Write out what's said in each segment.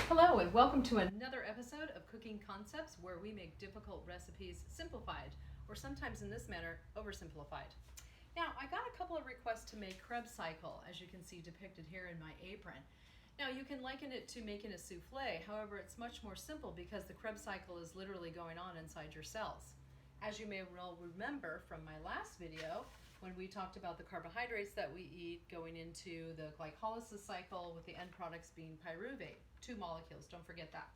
Hello and welcome to another episode of Cooking Concepts, where we make difficult recipes simplified, or sometimes in this manner, oversimplified. Now, I got a couple of requests to make Krebs cycle, as you can see depicted here in my apron. Now, you can liken it to making a souffle, however, it's much more simple because the Krebs cycle is literally going on inside your cells. As you may well remember from my last video, when we talked about the carbohydrates that we eat going into the glycolysis cycle with the end products being pyruvate, 2 molecules, don't forget that.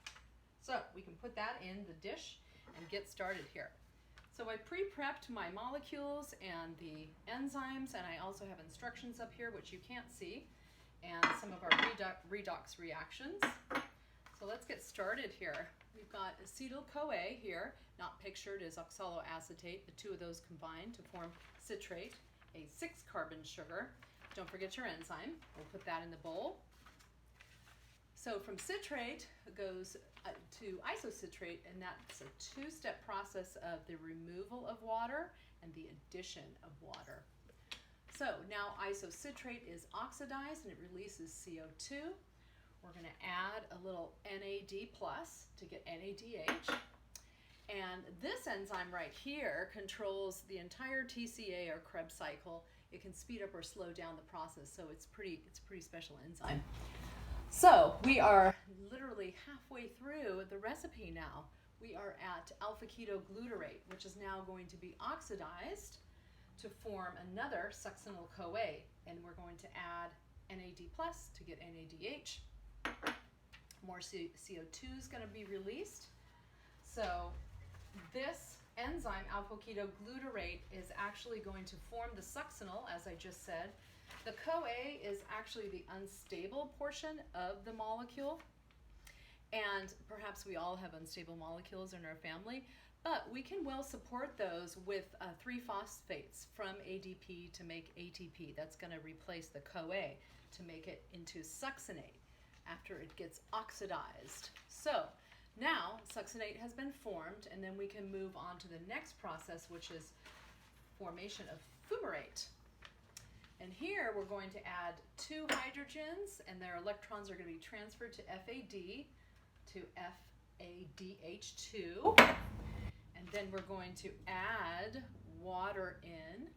So we can put that in the dish and get started here. So I pre-prepped my molecules and the enzymes, and I also have instructions up here which you can't see, and some of our redox reactions. So let's get started here. We've got acetyl-CoA here, not pictured as oxaloacetate, the two of those combine to form citrate, a 6-carbon sugar. Don't forget your enzyme. We'll put that in the bowl. So from citrate it goes to isocitrate, and that's a 2-step process of the removal of water and the addition of water. So now isocitrate is oxidized and it releases CO2. We're going to add a little NAD plus to get NADH. And this enzyme right here controls the entire TCA or Krebs cycle. It can speed up or slow down the process, so it's a pretty special enzyme. So we are literally halfway through the recipe now. We are at alpha-ketoglutarate, which is now going to be oxidized to form another succinyl-CoA, and we're going to add NAD plus to get NADH. More CO2 is going to be released. So this enzyme, alpha-ketoglutarate, is actually going to form the succinyl, as I just said. The CoA is actually the unstable portion of the molecule, and perhaps we all have unstable molecules in our family, but we can well support those with 3-phosphates from ADP to make ATP. That's going to replace the CoA to make it into succinate after it gets oxidized. So now succinate has been formed, and then we can move on to the next process, which is formation of fumarate. And here we're going to add 2 hydrogens, and their electrons are going to be transferred to FAD to FADH2. And then we're going to add water in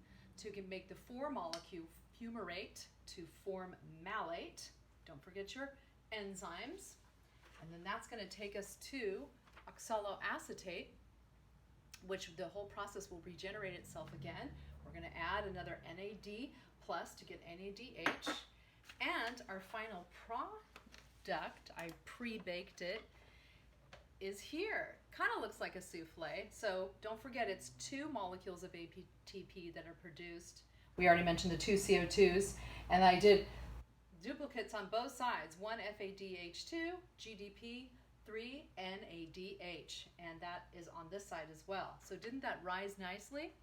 to make the 4-molecule fumarate to form malate. Don't forget your enzymes. And then that's going to take us to oxaloacetate, which the whole process will regenerate itself again. We're going to add another NAD plus to get NADH. And our final product, I pre-baked it, is here. Kind of looks like a souffle. So don't forget, it's 2 molecules of ATP that are produced. We already mentioned the 2 CO2s, and I did duplicates on both sides, 1 FADH2, GDP, 3 NADH, and that is on this side as well. So didn't that rise nicely?